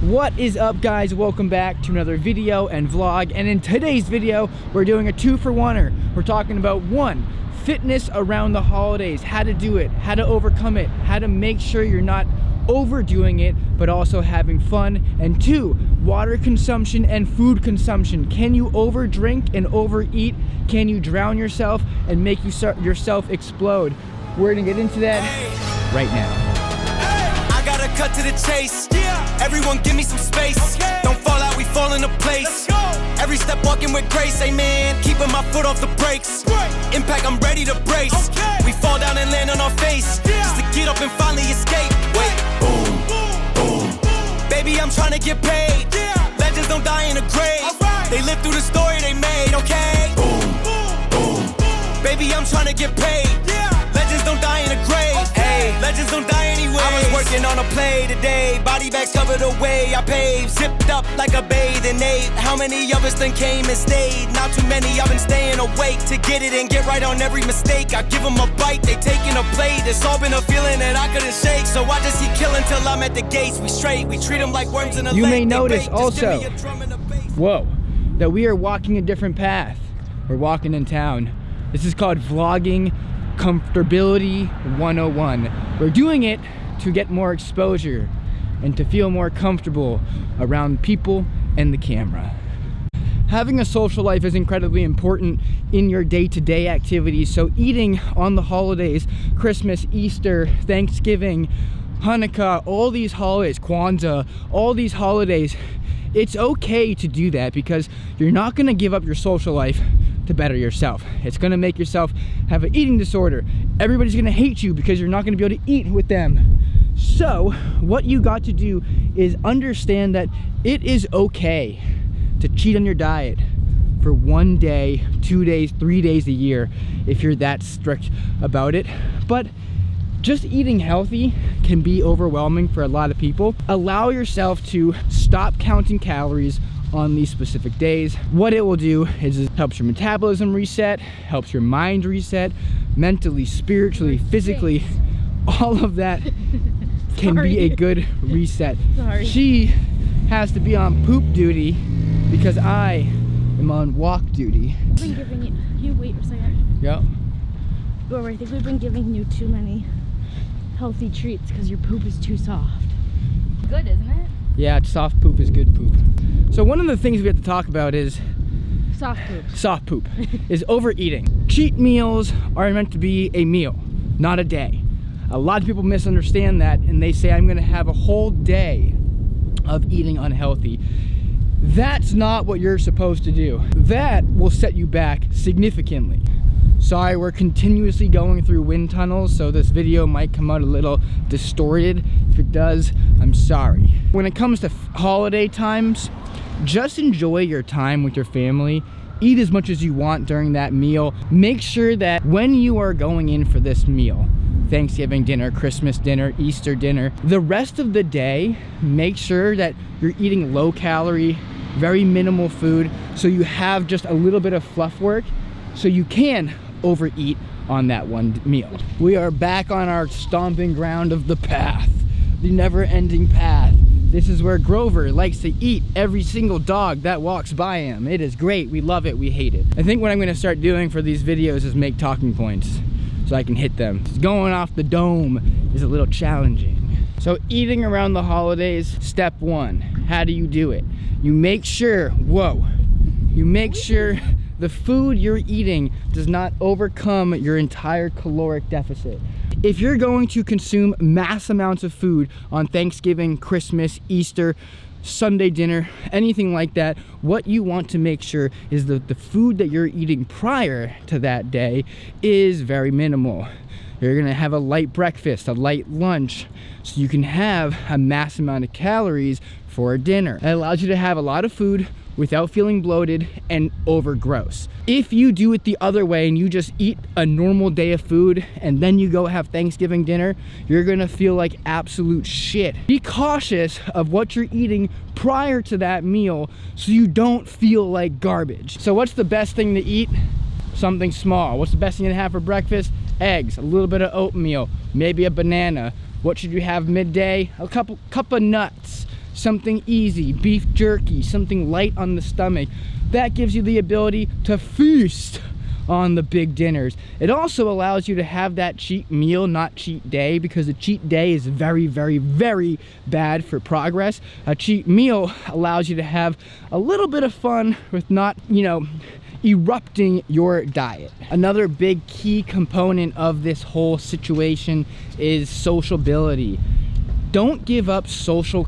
What is up, guys? Welcome back to another video and vlog, and in today's video we're doing a 2-for-1er. We're talking about 1, fitness around the holidays, how to do it, how to overcome it, how to make sure you're not overdoing it but also having fun, and 2, water consumption and food consumption. Can you overdrink and overeat? Can you drown yourself and make yourself explode? We're gonna get into that right now. I gotta cut to the chase. Everyone give me some space. Don't fall out, we fall into place. Every step walking with grace, amen. Keeping my foot off the brakes. Impact, I'm ready to brace. We fall down and land on our face, just to get up and finally escape. Wait, boom, boom. Baby, I'm trying to get paid. Legends don't die in a grave. They live through the story they made, okay? Boom, boom. Baby, I'm trying to get paid. Legends don't die in a grave. Hey, legends don't die anyway. I was working on a play today. Body bags covered away. I paved, zipped up like a bathing ape. How many of us then came and stayed? Not too many. I've been staying awake to get it and get right on every mistake. I give them a bite, they taking a plate. It's all been a feeling that I couldn't shake. So I just keep killing till I'm at the gates. We straight, we treat them like worms in a lake. You may notice also, whoa, that we are walking a different path. We're walking in town. This is called vlogging comfortability 101. We're doing it to get more exposure and to feel more comfortable around people and the camera. Having a social life is incredibly important in your day-to-day activities. So eating on the holidays, Christmas, Easter, Thanksgiving, Hanukkah, all these holidays, Kwanzaa, all these holidays, it's okay to do that because you're not going to give up your social life to better yourself. It's gonna make yourself have an eating disorder. Everybody's gonna hate you because you're not gonna be able to eat with them. So what you got to do is understand that it is okay to cheat on your diet for 1 day, 2 days, 3 days a year if you're that strict about it. But just eating healthy can be overwhelming for a lot of people. Allow yourself to stop counting calories on these specific days. What it will do is it helps your metabolism reset, helps your mind reset, mentally, spiritually, physically, all of that can be a good reset. Sorry. She has to be on poop duty because I am on walk duty. I've been giving you, can you wait a second? Yep. Or I think we've been giving you too many healthy treats because your poop is too soft. Good, isn't it? Yeah, soft poop is good poop. So one of the things we have to talk about is soft poop is overeating. Cheat meals are meant to be a meal, not a day. A lot of people misunderstand that and they say, I'm gonna have a whole day of eating unhealthy. That's not what you're supposed to do. That will set you back significantly. Sorry, we're continuously going through wind tunnels, so this video might come out a little distorted. If it does, I'm sorry. When it comes to holiday times, just enjoy your time with your family. Eat as much as you want during that meal. Make sure that when you are going in for this meal, Thanksgiving dinner, Christmas dinner, Easter dinner, the rest of the day, make sure that you're eating low calorie, very minimal food, so you have just a little bit of fluff work, so you can overeat on that one meal. We are back on our stomping ground of the path, the never-ending path. This is where Grover likes to eat every single dog that walks by him. It is great. We love it. We hate it. I think what I'm going to start doing for these videos is make talking points so I can hit them. Going off the dome is a little challenging. So eating around the holidays, step 1. How do you do it? You make sure, you make sure the food you're eating does not overcome your entire caloric deficit. If you're going to consume mass amounts of food on Thanksgiving, Christmas, Easter, Sunday dinner, anything like that, what you want to make sure is that the food that you're eating prior to that day is very minimal. You're gonna have a light breakfast, a light lunch, so you can have a mass amount of calories for dinner. It allows you to have a lot of food without feeling bloated and over gross. If you do it the other way and you just eat a normal day of food and then you go have Thanksgiving dinner, you're gonna feel like absolute shit. Be cautious of what you're eating prior to that meal so you don't feel like garbage. So what's the best thing to eat? Something small. What's the best thing to have for breakfast? Eggs, a little bit of oatmeal, maybe a banana. What should you have midday? A cup of nuts. something easy, beef jerky, something light on the stomach. That gives you the ability to feast on the big dinners. It also allows you to have that cheat meal, not cheat day, because a cheat day is very, very, very bad for progress. A cheat meal allows you to have a little bit of fun with not, you know, erupting your diet. Another big key component of this whole situation is sociability. Don't give up social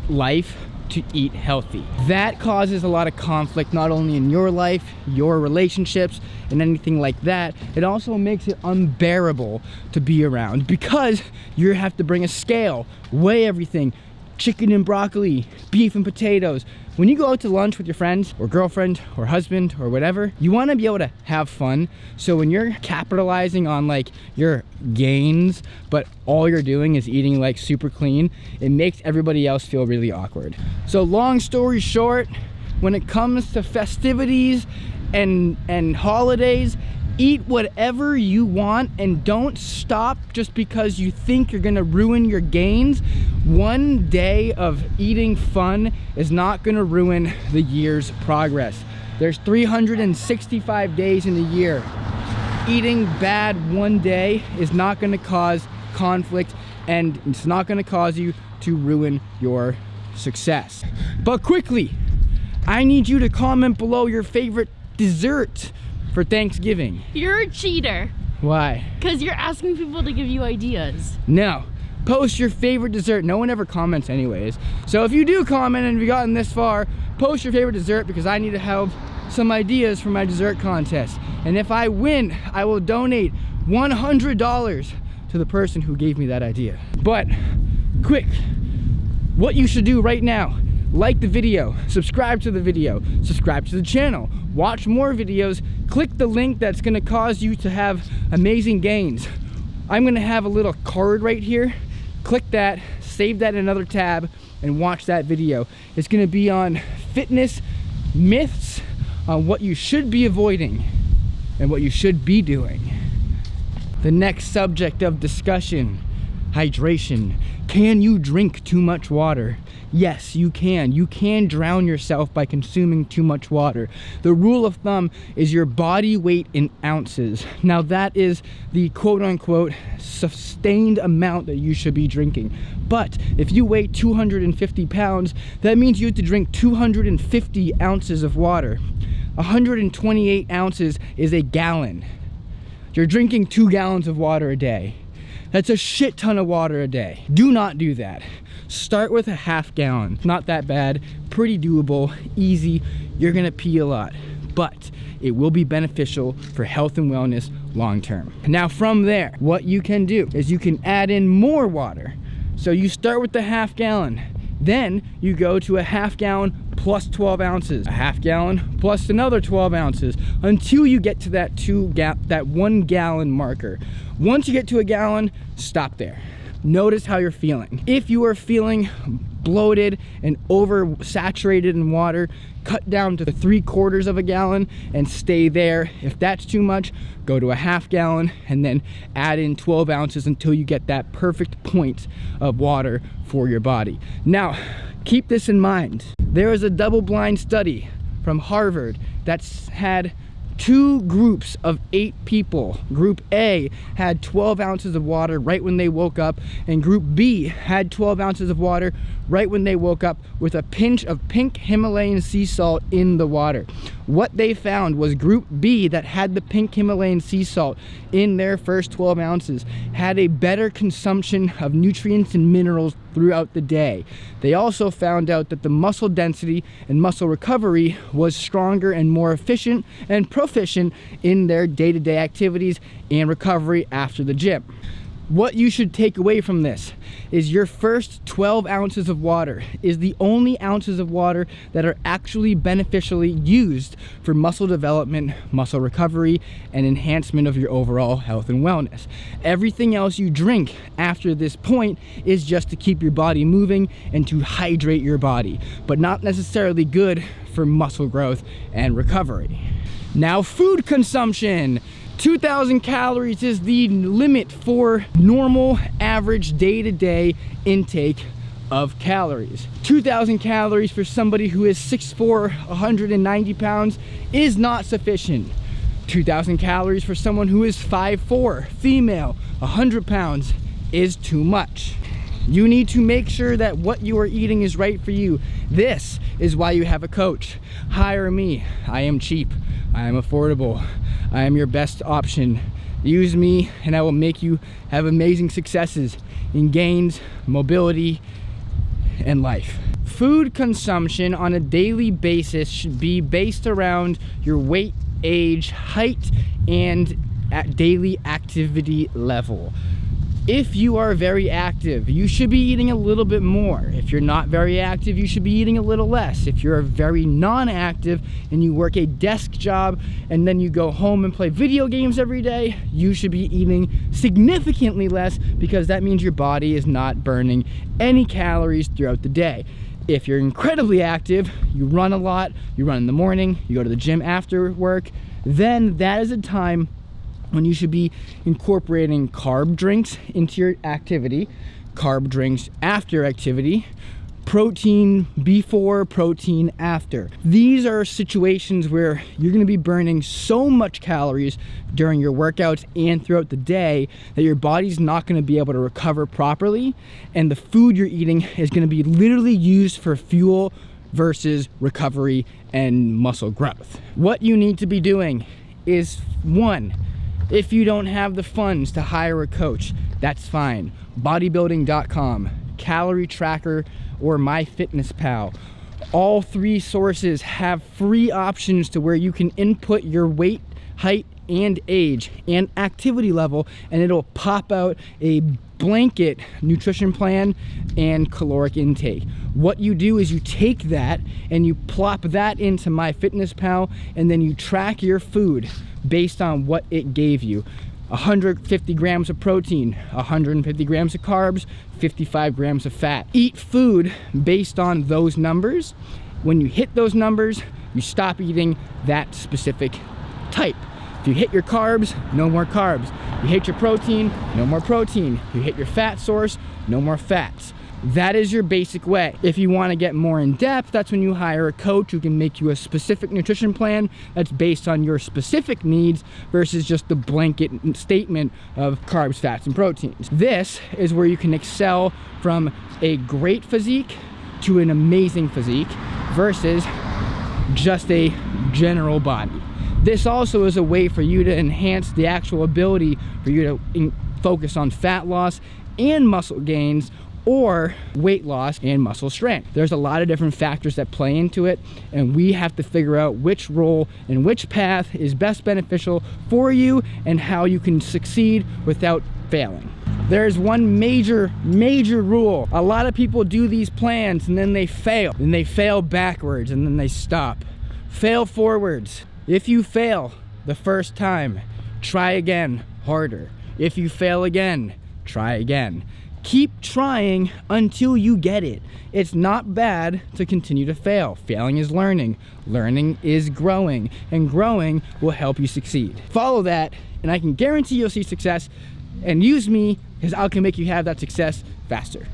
life to eat healthy. That causes a lot of conflict, not only in your life, your relationships, and anything like that. It also makes it unbearable to be around because you have to bring a scale, weigh everything, chicken and broccoli, beef and potatoes. When you go out to lunch with your friends or girlfriend or husband or whatever, you want to be able to have fun. So when you're capitalizing on like your gains, but all you're doing is eating like super clean, it makes everybody else feel really awkward. So long story short, when it comes to festivities and holidays, eat whatever you want and don't stop just because you think you're gonna ruin your gains. One day of eating fun is not gonna ruin the year's progress. There's 365 days in a year. Eating bad one day is not gonna cause conflict, and it's not gonna cause you to ruin your success. But quickly, I need you to comment below your favorite dessert for Thanksgiving. You're a cheater. Why? Because you're asking people to give you ideas. No. Post your favorite dessert. No one ever comments anyways. So if you do comment and you've gotten this far, post your favorite dessert because I need to have some ideas for my dessert contest. And if I win, I will donate $100 to the person who gave me that idea. But quick, what you should do right now: like the video, subscribe to the video, subscribe to the channel, watch more videos, click the link that's gonna cause you to have amazing gains. I'm gonna have a little card right here. Click that, save that in another tab, and watch that video. It's gonna be on fitness myths, on what you should be avoiding and what you should be doing. The next subject of discussion: hydration. Can you drink too much water? Yes, you can. You can drown yourself by consuming too much water. The rule of thumb is your body weight in ounces. Now that is the quote-unquote sustained amount that you should be drinking. But if you weigh 250 pounds, that means you have to drink 250 ounces of water. 128 ounces is a gallon. You're drinking 2 gallons of water a day. That's a shit ton of water a day. Do not do that. Start with a half gallon. Not that bad, pretty doable, easy. You're gonna pee a lot, but it will be beneficial for health and wellness long term. Now from there, what you can do is you can add in more water. So you start with the half gallon, then you go to a half gallon plus 12 ounces, a half gallon plus another 12 ounces, until you get to that 1 gallon marker. Once you get to a gallon, stop there. Notice how you're feeling. If you are feeling bloated and oversaturated in water, cut down to 3/4 of a gallon and stay there. If that's too much, go to a half gallon and then add in 12 ounces until you get that perfect point of water for your body. Now, keep this in mind. There is a double-blind study from Harvard that's had 2 groups of 8 people. Group A had 12 ounces of water right when they woke up, and Group B had 12 ounces of water right when they woke up with a pinch of pink Himalayan sea salt in the water. What they found was Group B, that had the pink Himalayan sea salt in their first 12 ounces, had a better consumption of nutrients and minerals throughout the day. They also found out that the muscle density and muscle recovery was stronger and more efficient and proficient in their day-to-day activities and recovery after the gym. What you should take away from this is your first 12 ounces of water is the only ounces of water that are actually beneficially used for muscle development, muscle recovery, and enhancement of your overall health and wellness. Everything else you drink after this point is just to keep your body moving and to hydrate your body, but not necessarily good for muscle growth and recovery. Now, food consumption. 2,000 calories is the limit for normal, average, day-to-day intake of calories. 2,000 calories for somebody who is 6'4", 190 pounds is not sufficient. 2,000 calories for someone who is 5'4", female, 100 pounds is too much. You need to make sure that what you are eating is right for you. This is why you have a coach. Hire me. I am cheap. I am affordable. I am your best option. Use me and I will make you have amazing successes in gains, mobility, and life. Food consumption on a daily basis should be based around your weight, age, height, and at daily activity level. If you are very active, you should be eating a little bit more. If you're not very active, you should be eating a little less. If you're very non-active and you work a desk job and then you go home and play video games every day, you should be eating significantly less, because that means your body is not burning any calories throughout the day. If you're incredibly active, you run a lot, you run in the morning, you go to the gym after work, then that is a time when you should be incorporating carb drinks into your activity, carb drinks after activity, protein before, protein after. These are situations where you're gonna be burning so much calories during your workouts and throughout the day that your body's not gonna be able to recover properly, and the food you're eating is gonna be literally used for fuel versus recovery and muscle growth. What you need to be doing is, one, if you don't have the funds to hire a coach, that's fine. Bodybuilding.com, Calorie Tracker, or MyFitnessPal. All three sources have free options to where you can input your weight, height, and age and activity level, and it'll pop out a blanket nutrition plan and caloric intake. What you do is you take that and you plop that into MyFitnessPal, and then you track your food based on what it gave you. 150 grams of protein, 150 grams of carbs, 55 grams of fat. Eat food based on those numbers. When you hit those numbers, you stop eating that specific type. If you hit your carbs, no more carbs. You hit your protein, no more protein. You hit your fat source, no more fats. That is your basic way. If you want to get more in depth, that's when you hire a coach who can make you a specific nutrition plan that's based on your specific needs versus just the blanket statement of carbs, fats, and proteins. This is where you can excel from a great physique to an amazing physique versus just a general body. This also is a way for you to enhance the actual ability for you to focus on fat loss and muscle gains, or weight loss and muscle strength. There's a lot of different factors that play into it, and we have to figure out which role and which path is best beneficial for you and how you can succeed without failing. There's one major rule. A lot of people do these plans and then they fail, and they fail backwards and then they stop. Fail forwards. If you fail the first time, try again harder. If you fail again, try again. Keep trying until you get it. It's not bad to continue to fail. Failing is learning. Learning is growing. And growing will help you succeed. Follow that, and I can guarantee you'll see success. And use me, because I can make you have that success faster.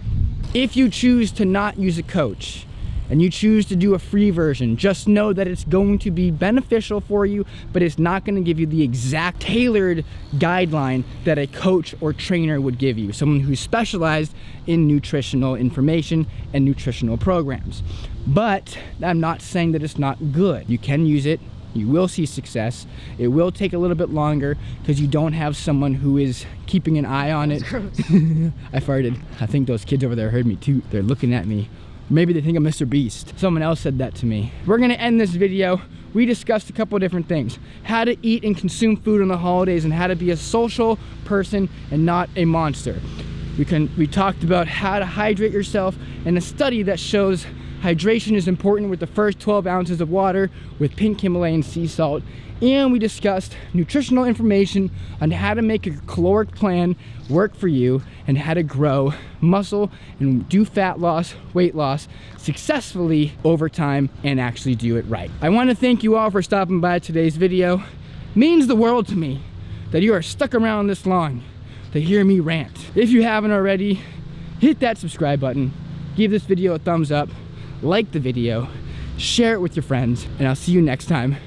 If you choose to not use a coach, and you choose to do a free version, just know that it's going to be beneficial for you, but it's not going to give you the exact tailored guideline that a coach or trainer would give you, someone who's specialized in nutritional information and nutritional programs. But I'm not saying that it's not good. You can use it. You will see success. It will take a little bit longer because you don't have someone who is keeping an eye on it. I farted. I think those kids over there heard me too. They're looking at me. Maybe they think I'm Mr. Beast. Someone else said that to me. We're gonna end this video. We discussed a couple of different things. How to eat and consume food on the holidays, and how to be a social person and not a monster. We talked about how to hydrate yourself, and a study that shows hydration is important with the first 12 ounces of water with pink Himalayan sea salt. And we discussed nutritional information on how to make a caloric plan work for you, and how to grow muscle and do fat loss, weight loss successfully over time and actually do it right. I want to thank you all for stopping by today's video. It means the world to me that you are stuck around this long to hear me rant. If you haven't already, hit that subscribe button, give this video a thumbs up, like the video, share it with your friends, and I'll see you next time.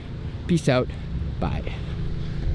Peace out. Bye.